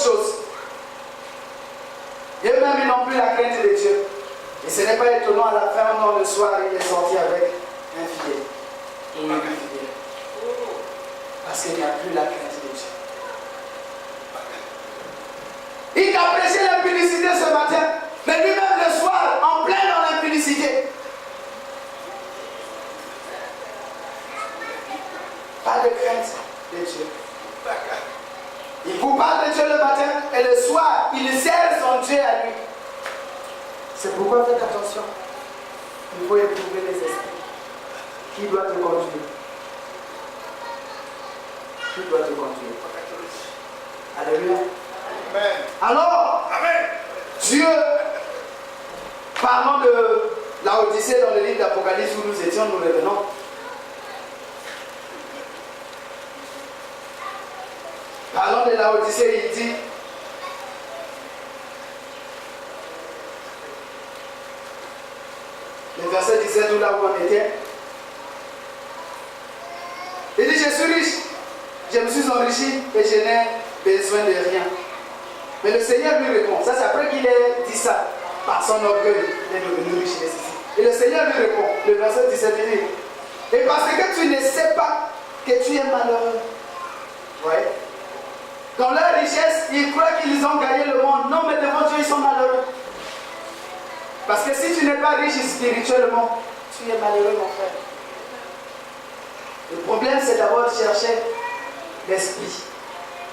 chose. Et même ils n'ont plus la crainte de Dieu. Et ce n'est pas étonnant, à la fin, non, le soir, il est sorti avec un fidèle. Ou un fidèle. Parce qu'il n'y a plus la crainte de Dieu. Il a prêché l'impudicité ce matin, mais lui-même le soir, en plein dans l'impudicité. Pas de crainte de Dieu. Il vous parle de Dieu le matin et le soir, il sert son Dieu à lui. C'est pourquoi faites attention. Il faut éprouver les esprits. Qui doit te conduire? Qui doit te conduire? Alléluia. Amen. Alors, Amen. Dieu, parlant de la Odyssée dans le livre d'Apocalypse où nous étions, nous revenons. Parlant de la Odyssée, il dit, le verset 17, où là où on était, il dit, je suis riche, je me suis enrichi et je n'ai besoin de rien. Mais le Seigneur lui répond, ça c'est après qu'il ait dit ça, par son orgueil, il est devenu riche et nécessaire. Et le Seigneur lui répond, le verset 17, il dit, et parce que tu ne sais pas que tu es malheureux. Ouais. Dans leur richesse, ils croient qu'ils ont gagné le monde. Non, mais devant Dieu, ils sont malheureux. Parce que si tu n'es pas riche spirituellement, tu es malheureux, mon frère. Le problème, c'est d'abord de chercher l'esprit.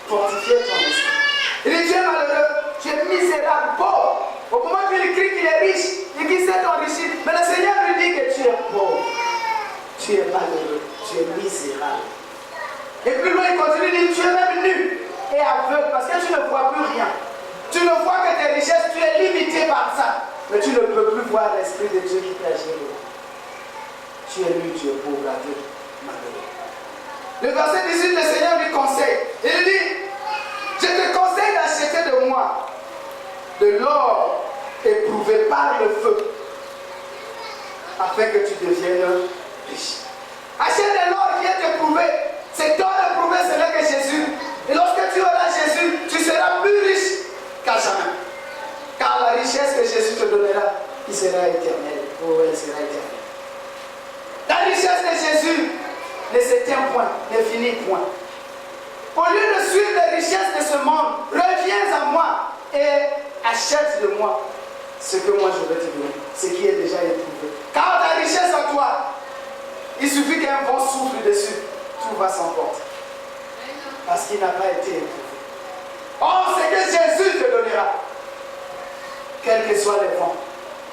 Fortifier ton esprit. Il dit, tu es malheureux, tu es misérable, pauvre. Au moment où il crie qu'il est riche, il dit, c'est enrichi. Mais le Seigneur lui dit que tu es pauvre. Tu es malheureux, tu es misérable. Et plus loin, il continue, il dit, tu es même nu et aveugle parce que tu ne vois plus rien. Tu ne vois que tes richesses, tu es limité par ça. Mais tu ne peux plus voir l'Esprit de Dieu qui t'agit. Tu es nu, tu es pauvre, aveugle, malheureux. Le verset 18, le Seigneur lui conseille. Il dit, je te conseille d'acheter de moi de l'or éprouvé par le feu afin que tu deviennes riche. Achète de l'or qui est éprouvé. Cet or éprouvé, ce n'est que Jésus. Et lorsque tu auras Jésus, tu seras plus riche qu'à jamais. Car la richesse que Jésus te donnera, il sera éternelle. Oh, elle sera éternelle. La richesse de Jésus ne se tient point, ne finit point. Au lieu de suivre les richesses de ce monde, reviens à moi et achète de moi ce que moi je vais te donner, ce qui est déjà éprouvé. Car ta richesse en toi, il suffit qu'un vent souffle dessus, tout va s'emporter. Parce qu'il n'a pas été éprouvé. Or, c'est que Jésus te donnera. Quels que soient les vents,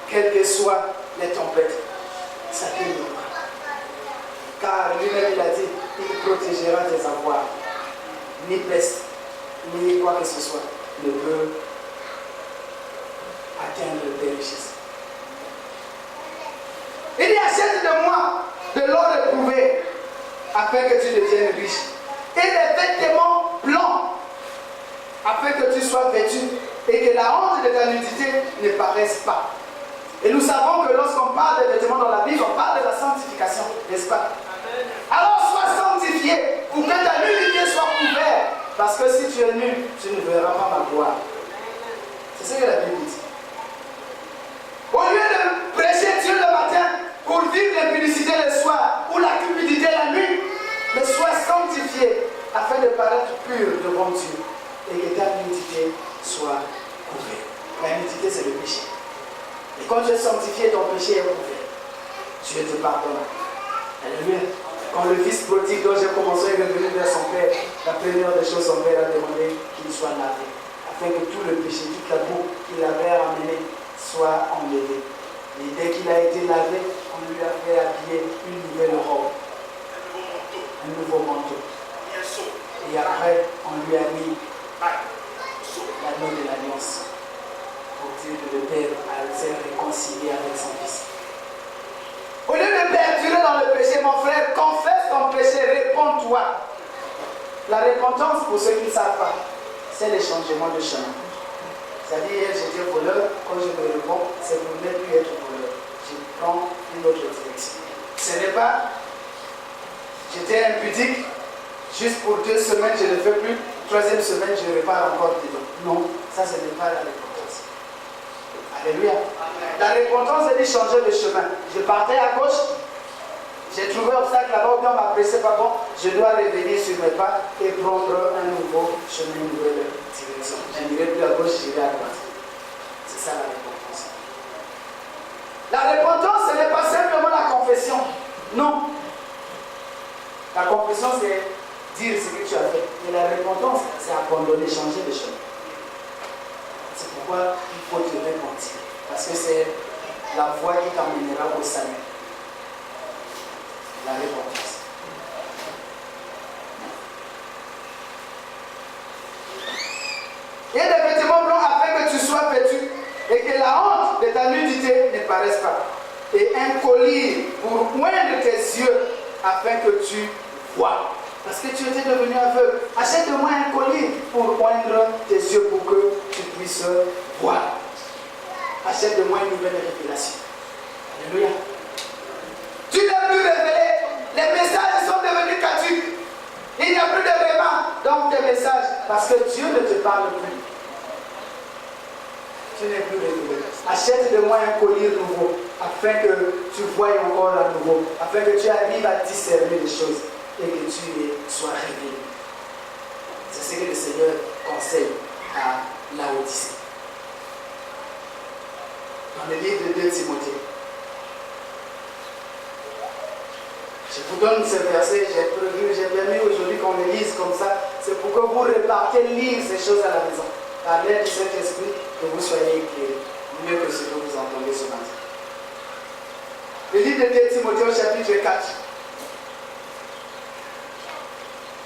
quelles que soient les tempêtes, ça te donnera. Car lui-même, il a dit, il protégera tes avoirs. Ni peste, ni quoi que ce soit ne peut atteindre tes richesses. Il dit, achète de moi de l'or éprouvé afin que tu deviennes riche. Et des vêtements blancs afin que tu sois vêtu et que la honte de ta nudité ne paraisse pas. Et nous savons que lorsqu'on parle des vêtements dans la Bible, on parle de la sanctification, n'est-ce pas? Alors sois sanctifié pour que ta nudité soit couverte. Parce que si tu es nu, tu ne verras pas ma gloire. C'est ce que la Bible dit. Au lieu de prêcher Dieu le matin pour vivre l'impudicité le soir ou la cupidité la nuit, mais sois sanctifié afin de paraître pur devant Dieu et que ta nudité soit couverte. La nudité, c'est le péché. Et quand tu es sanctifié, ton péché est couvert. Dieu te pardonne. Alléluia. Quand le fils prodigue, dont j'ai commencé à revenir vers son père, la première des choses, son père a demandé qu'il soit lavé, afin que tout le péché, toute la boue qu'il avait ramenée soit enlevée. Et dès qu'il a été lavé, on lui a fait habiller une nouvelle robe, un nouveau manteau. Et après, on lui a mis l'anneau de l'alliance pour dire que le Père s'est réconcilié avec son Fils. Au lieu de perdurer dans le péché, mon frère, confesse ton péché, réponds-toi. La repentance, pour ceux qui ne savent pas, c'est le changement de chemin. C'est-à-dire, j'étais voleur, quand je me réponds, c'est pour ne plus être voleur. Je prends une autre direction. Ce n'est pas, j'étais impudique, juste pour 2 semaines, je ne fais plus, troisième semaine, je repars encore dedans. Non, ça ce n'est pas la repentance. Alléluia. La repentance, c'est de changer de chemin. Je partais à gauche, j'ai trouvé un obstacle là-bas, ou bien on m'a pressé pas bon, je dois revenir sur mes pas et prendre un nouveau chemin, une nouvelle direction. Je n'irai plus à gauche, j'irai à droite. C'est ça la repentance. La repentance, ce n'est pas simplement la confession. Non. La confession, c'est dire ce que tu as fait. Et la repentance, c'est abandonner, changer de chemin. C'est pourquoi il faut te repentir. Parce que c'est la voie qui t'emmènera au salut. La repentance. Et des vêtements blancs afin que tu sois vêtu et que la honte de ta nudité ne paraisse pas. Et un collier pour oindre tes yeux afin que tu vois. Parce que tu étais devenu aveugle. Achète-moi un collier pour oindre tes yeux pour que tu puisses voir. Achète-moi une nouvelle révélation. Alléluia. Tu n'es plus révélé. Les messages sont devenus caducs. Il n'y a plus de vraiment dans tes messages. Parce que Dieu ne te parle plus. Tu n'es plus révélé. Achète-moi un collier nouveau. Afin que tu voies encore à nouveau. Afin que tu arrives à discerner les choses. Et que tu sois révélé. C'est ce que le Seigneur conseille à Laodicée. Dans le livre de 2 Timothée. Je vous donne ce verset, j'ai permis aujourd'hui qu'on le lise comme ça. C'est pour que vous repartez lire ces choses à la maison. Par l'aide du Saint-Esprit, que vous soyez éclairés. Mieux que ce que vous entendez ce matin. Le livre de 2 Timothée au chapitre 4.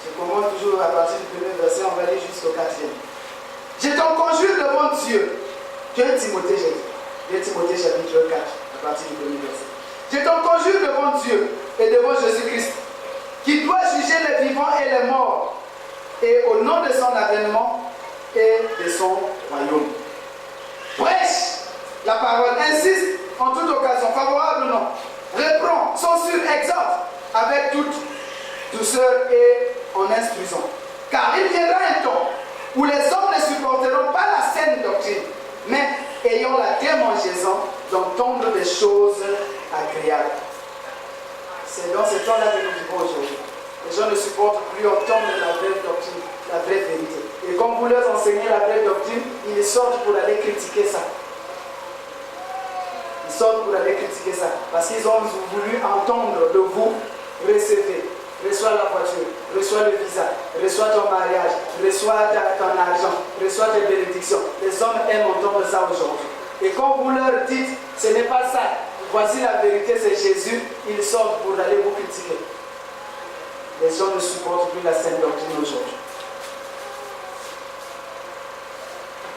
Je commence toujours à partir du premier verset, on va aller jusqu'au 4e. Je t'en conjure devant Dieu. 2 Timothée, j'ai dit. 2 Timothée chapitre 4, à partir du premier verset. Je t'en conjure devant Dieu et devant Jésus-Christ, qui doit juger les vivants et les morts, et au nom de son avènement et de son royaume. Prêche la parole, insiste en toute occasion, favorable ou non, reprend, censure, exhorte, avec toute douceur et en instruisant. Car il viendra un temps où les hommes ne supporteront pas la saine doctrine, mais ayant la démangeaison d'entendre des choses agréables. C'est dans ce temps-là que nous vivons aujourd'hui. Les gens ne supportent plus entendre la vraie doctrine, la vraie vérité. Et comme vous leur enseignez la vraie doctrine, ils sortent pour aller critiquer ça. Ils sortent pour aller critiquer ça. Parce qu'ils ont voulu entendre de vous, recevez. Reçois la voiture, reçois le visa, reçois ton mariage, reçois ton argent, reçois tes bénédictions. Les hommes aiment entendre ça aujourd'hui. Et quand vous leur dites, ce n'est pas ça, voici la vérité, c'est Jésus, ils sortent pour aller vous critiquer. Les gens ne supportent plus la sainte doctrine aujourd'hui.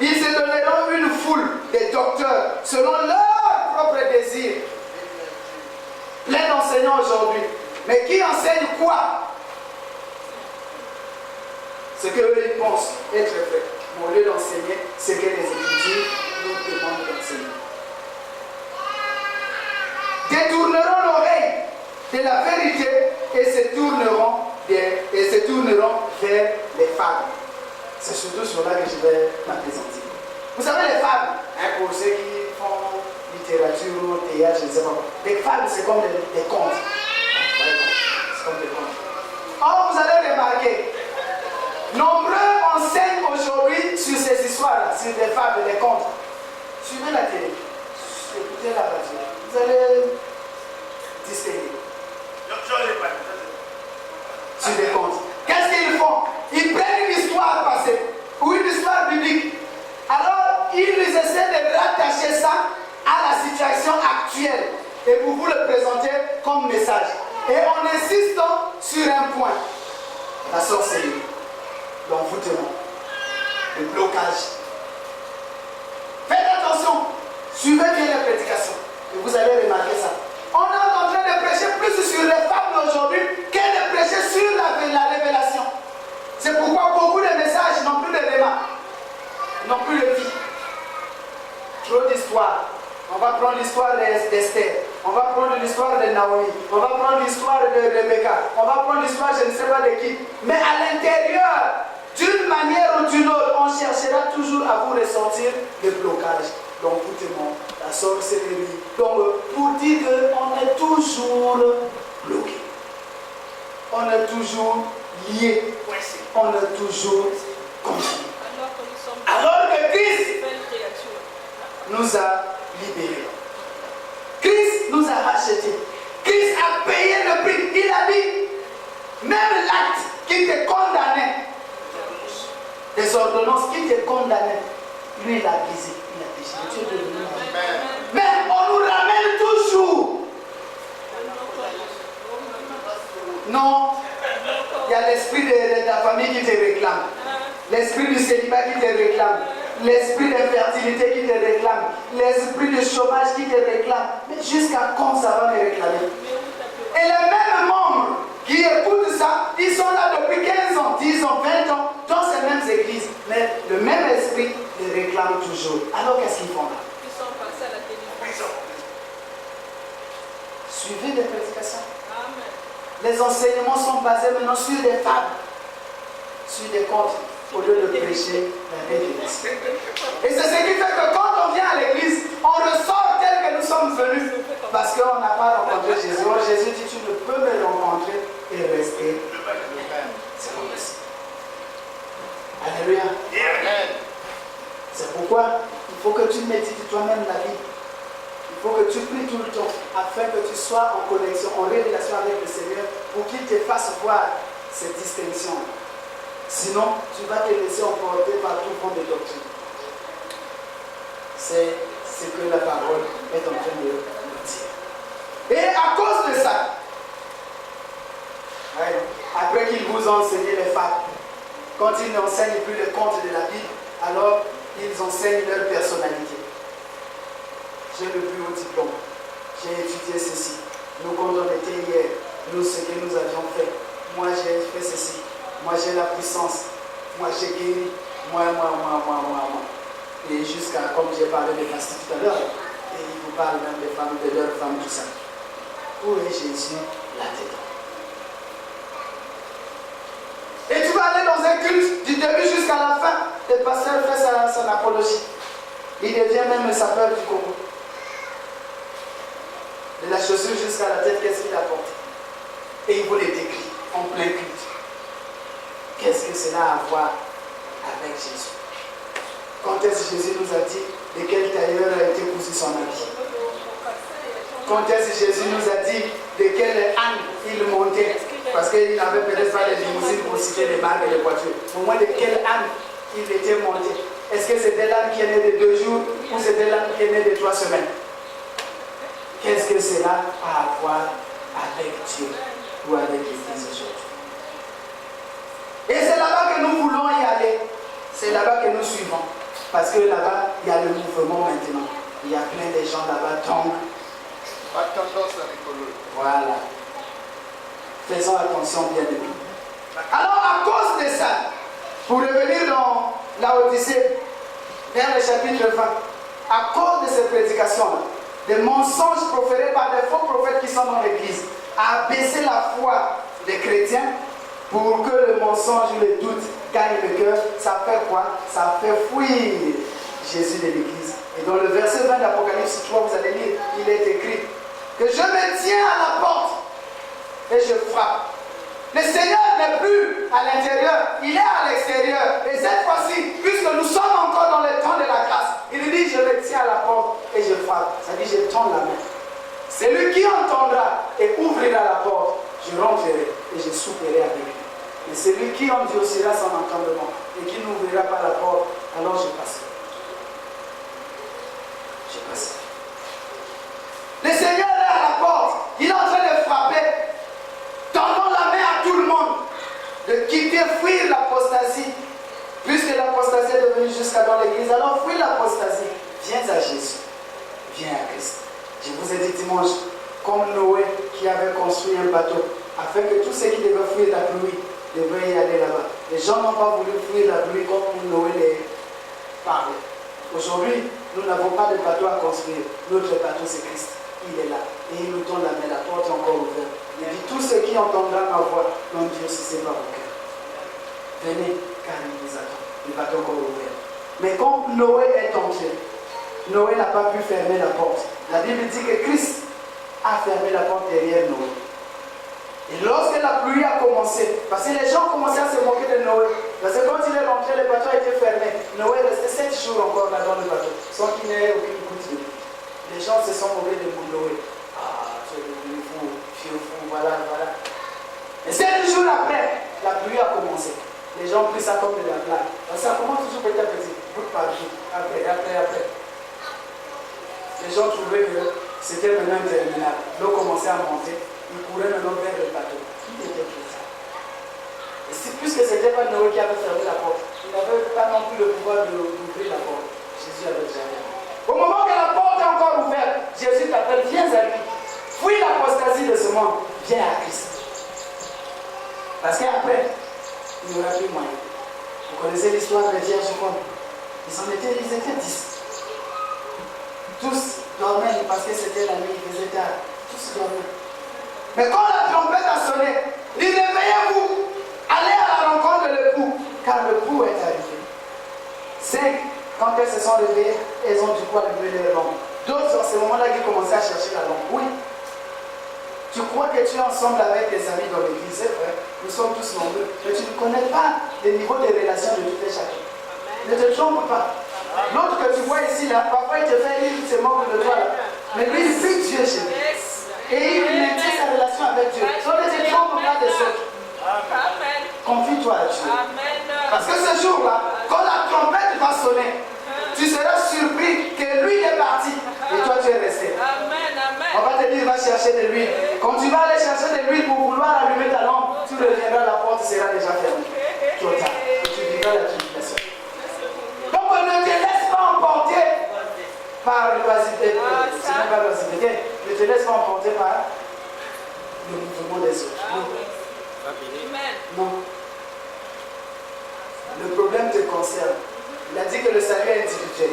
Ils se donneront une foule de docteurs selon leur propre désir. Plein d'enseignants aujourd'hui. Mais qui enseigne quoi? Ce qu'eux ils pensent être vrai. Mais au lieu d'enseigner ce que les Écritures nous demandent d'enseigner. Détourneront l'oreille de la vérité et se tourneront vers les fables. C'est surtout sur là que je vais m'appesantir. Vous savez les fables, hein, pour ceux qui font littérature ou théâtre, je ne sais pas. Les fables, c'est comme des contes. Or, vous allez remarquer, nombreux enseignent aujourd'hui sur ces histoires-là, sur des fables, des contes. Suivez la télé, écoutez la radio, vous allez distinguer. Sur des contes. Qu'est-ce qu'ils font? Ils prennent une histoire passée ou une histoire biblique. Alors, ils essaient de rattacher ça à la situation actuelle et pour vous le présenter comme message. Et en insistant sur un point, la sorcellerie, l'envoûtement, le blocage. Faites attention, suivez bien les prédications et vous allez remarquer ça. On est en train de prêcher plus sur les fables aujourd'hui que de prêcher sur la révélation. C'est pourquoi beaucoup de messages n'ont plus de débat, n'ont plus de vie. Trop d'histoires. On va prendre l'histoire d'Esther, on va prendre l'histoire de Naomi, on va prendre l'histoire de Rebecca, on va prendre l'histoire je ne sais pas de qui. Mais à l'intérieur d'une d'une manière ou d'une autre, on cherchera toujours à vous ressortir le blocage. Donc, écoutez-moi, la sorcellerie. Donc, pour dire qu'on est toujours bloqué. On est toujours lié. On est toujours confiné. Alors que Christ nous a libérés. Christ nous a rachetés. Christ a payé le prix. Il a dit, même l'acte qui te condamnait, des ordonnances qui te condamnaient, lui il a brisé. Il a déchiré. Tu es devenu. Mais on nous ramène toujours. Non. Il y a l'esprit de ta famille qui te réclame. L'esprit du célibat qui te réclame. L'esprit d'infertilité qui te réclame. L'esprit de chômage qui te réclame. Mais jusqu'à quand ça va me réclamer? Et les mêmes membres qui écoutent ça, ils sont là depuis 15 ans, 10 ans, 20 ans, dans ces mêmes églises. Mais le même esprit les réclame toujours. Alors qu'est-ce qu'ils font là? Ils sont passés à la télévision. Suivez les prédications. Amen. Les enseignements sont basés maintenant sur des fables, sur des contes, au lieu de prêcher la révélation. Et c'est ce qui fait que quand on vient à l'église, on ressort tel que nous sommes venus. Parce qu'on n'a pas rencontré Jésus. Alors Jésus dit, tu ne peux me rencontrer et rester. C'est pas possible. Alléluia. C'est pourquoi il faut que tu médites toi-même la Bible. Il faut que tu pries tout le temps afin que tu sois en connexion, en révélation avec le Seigneur pour qu'il te fasse voir cette distinction. Sinon, tu vas te laisser emporter par tout vent de doctrine. C'est ce que la parole est en train de nous dire. Et à cause de ça, après qu'ils vous ont enseigné les fables, quand ils n'enseignent plus les contes de la Bible, alors ils enseignent leur personnalité. J'ai le plus haut diplôme, j'ai étudié ceci. Nous, quand on était hier, nous, ce que nous avions fait, moi j'ai fait ceci, moi j'ai la puissance, moi j'ai guéri, moi. Et jusqu'à, comme j'ai parlé des pasteurs tout à l'heure, et ils vous parlent même des femmes, de leurs femmes, tout ça. Où est Jésus là-dedans? Et tu vas aller dans un culte du début jusqu'à la fin. Le pasteur fait son apologie. Il devient même le sapeur du Congo. De la chaussure jusqu'à la tête, qu'est-ce qu'il a porté? Et il vous les décrit en plein culte. Qu'est-ce que cela a à voir avec Jésus? Quand est-ce que Jésus nous a dit de quel tailleur a été cousu son habit? Quand est-ce que Jésus nous a dit de quel âne il montait? Parce qu'il n'avait peut-être pas de limousine pour citer les marques et les voitures. Au moins de quel âne il était monté? Est-ce que c'était l'âne qui est né de 2 jours ou c'était l'âne qui est né de 3 semaines? Qu'est-ce que cela a à voir avec Dieu ou avec l'Église aujourd'hui? Et c'est là-bas que nous voulons y aller. C'est là-bas que nous suivons. Parce que là-bas, il y a le mouvement maintenant. Il y a plein de gens là-bas. Donc, voilà. Faisons attention bien de nous. Alors, à cause de ça, pour revenir dans la Odyssée, vers le chapitre 20, à cause de ces prédications-là, des mensonges proférés par des faux prophètes qui sont dans l'église, à baisser la foi des chrétiens pour que le mensonge ou le doute gagne le cœur, ça fait quoi? Ça fait fuir Jésus de l'église. Et dans le verset 20 d'Apocalypse 3, vous allez lire, il est écrit que je me tiens à la porte et je frappe. Le Seigneur n'est plus à l'intérieur, il est à l'extérieur. Et cette fois-ci, puisque nous sommes encore dans le temps de la grâce, il dit je me tiens à la porte et je frappe. Ça dit je tends la main. Celui qui entendra et ouvrira la porte, je rentrerai et je souperai avec lui. Et celui qui endurcira son entendement et qui n'ouvrira pas la porte, alors je passerai. Je passerai. Le Seigneur est à la porte, il est en train de frapper. Tendons la main à tout le monde de quitter, fuir l'apostasie. Puisque l'apostasie est devenue jusqu'à dans l'église, alors fuis l'apostasie. Viens à Jésus. Viens à Christ. Je vous ai dit dimanche, comme Noé qui avait construit un bateau, afin que tous ceux qui devaient fuir la pluie devaient y aller là-bas. Les gens n'ont pas voulu fuir la pluie comme Noé les parlait. Aujourd'hui, nous n'avons pas de bateau à construire. Notre bateau, c'est Christ. Il est là. Et il nous donne la main. La porte est encore ouverte. Il dit, tous ceux qui entendront ma voix, non Dieu, si c'est pas vos cœurs. Venez. car il vous attend. Le bateau encore ouvert. Mais quand Noé est entré, Noé n'a pas pu fermer la porte. La Bible dit que Christ a fermé la porte derrière Noé. Et lorsque la pluie a commencé, parce que les gens commençaient à se moquer de Noé, parce que quand il est rentré, le bateau a été fermé. Noé restait 7 jours encore là dans le bateau, sans qu'il n'ait aucune goutte de pluie. Les gens se sont moqués de Noé. Ah, tu es devenu fou, tu es fou, voilà, voilà. Et 7 jours après, la pluie a commencé. Les gens ont pris ça comme de la blague. Parce que ça commence toujours petit à petit, goutte par jour, après. Les gens trouvaient que c'était maintenant interminable. L'eau commençait à monter. Il courait maintenant vers le bateau. Qui était tout ça? Et si, puisque ce n'était pas Noé qui avait fermé la porte, il n'avait pas non plus le pouvoir d'ouvrir la porte. Jésus avait déjà fait. Au moment que la porte est encore ouverte, Jésus t'appelle, viens à lui. Fuis l'apostasie de ce monde. Viens à Christ. Parce qu'après, il n'y aura plus moyen. Vous connaissez l'histoire des vierges folles. Ils étaient 10. Tous dormaient parce que c'était la nuit, il faisait tard. Tous dormaient. Mais quand la trompette a sonné, il dit réveillez-vous, allez à la rencontre de l'époux, car l'époux est arrivé. 5, quand elles se sont réveillées, elles ont du coup allumé les lampes. D'autres, en ce moment-là, qui commençaient à chercher la lampe. Oui. Tu crois que tu es ensemble avec tes amis dans l'église, c'est vrai, nous sommes tous nombreux, mais tu ne connais pas le niveau de relation de tout et chacun. Ne te trompe pas. L'autre que tu vois ici, là, parfois il te fait rire, il se moque de toi, là. Mais lui, il prie Dieu chez lui. Et il maintient sa relation avec Dieu. Donc ne te trompe pas des autres. Confie-toi à Dieu. Parce que ce jour-là, quand la trompette va sonner, tu seras surpris que lui est parti et toi tu es resté. On va te dire, va chercher de l'huile. Quand tu vas aller chercher de l'huile pour vouloir allumer ta lampe, tu reviendras, la porte sera déjà fermée. Trop tard. Et tu vivras la tribulation. Donc ne te laisse pas emporter par l'oisiveté. Ce n'est pas l'oisiveté. Ne te laisse pas emporter par le mouvement des autres. Non. Le problème te concerne. Il a dit que le salut est individuel.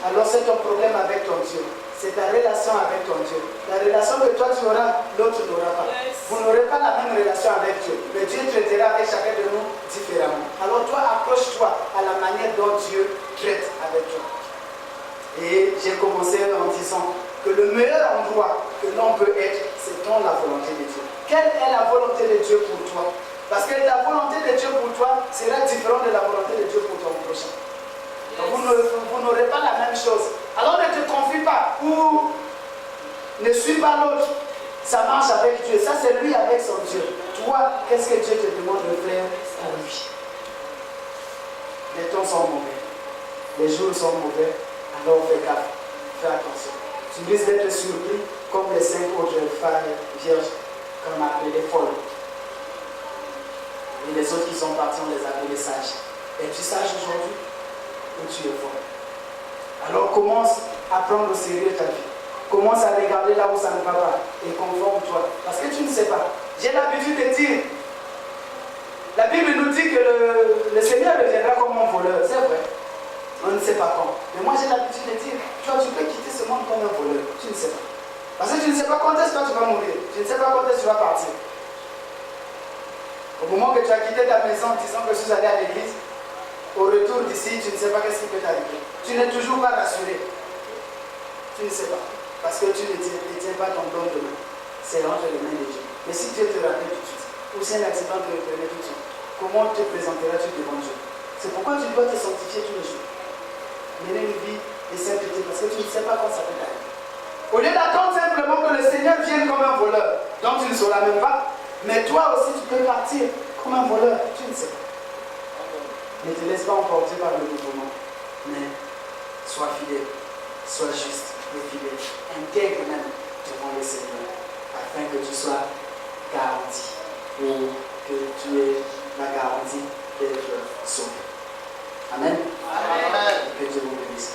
Alors c'est ton problème avec ton Dieu. C'est ta relation avec ton Dieu. La relation que toi tu auras, l'autre n'aura pas. Vous n'aurez pas la même relation avec Dieu. Mais Dieu traitera avec chacun de nous différemment. Alors toi, accroche-toi à la manière dont Dieu traite avec toi. Et j'ai commencé en disant que le meilleur endroit que l'on peut être, c'est dans la volonté de Dieu. Quelle est la volonté de Dieu pour toi? Parce que la volonté de Dieu pour toi sera différente de la volonté de Dieu pour ton prochain. Donc vous n'aurez pas la même chose. Alors ne te confie pas ou ne suis pas l'autre. Ça marche avec Dieu. Ça c'est lui avec son Dieu. Toi, qu'est-ce que Dieu te demande de faire pour lui? Les temps sont mauvais. Les jours sont mauvais. Alors fais gaffe. Fais attention. Tu risques d'être surpris comme les 5 autres femmes vierges qu'on appelait folles. Et les autres qui sont partis, on les appelait sages. Es-tu sage aujourd'hui ou tu es folle? Alors commence à prendre au sérieux ta vie. Commence à regarder là où ça ne va pas et conforme-toi. Parce que tu ne sais pas. J'ai l'habitude de dire, la Bible nous dit que le Seigneur reviendra comme un voleur. C'est vrai. On ne sait pas quand. Mais moi j'ai l'habitude de dire, toi tu peux quitter ce monde comme un voleur. Tu ne sais pas. Parce que tu ne sais pas quand est-ce que tu vas mourir. Tu ne sais pas quand est-ce que tu vas partir. Au moment que tu as quitté ta maison en disant que je suis allé à l'église, au retour d'ici, tu ne sais pas qu'est-ce qui peut t'arriver. Tu n'es toujours pas rassuré. Tu ne sais pas. Parce que tu ne tiens pas ton don de main. C'est entre les mains de Dieu. Mais si Dieu te rappelle tout de suite, ou si un accident te reprenait tout de suite, comment te présenteras-tu devant Dieu? C'est pourquoi tu dois te sanctifier tous les jours. Mener une vie de sainteté, parce que tu ne sais pas quand ça peut t'arriver. Au lieu d'attendre simplement que le Seigneur vienne comme un voleur, dont tu ne sauras même pas, mais toi aussi tu peux partir comme un voleur, tu ne sais pas. Ne te laisse pas emporter par le mouvement, mais sois fidèle, sois juste et fidèle, intègre même devant le Seigneur, afin que tu sois garanti, ou que tu aies la garantie d'être sauvé. Amen. Amen. Que Dieu vous bénisse.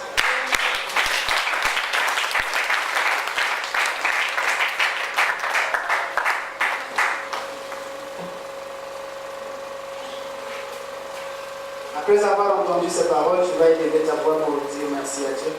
Après avoir entendu ces paroles, tu vas élever ta voix pour dire merci à Dieu.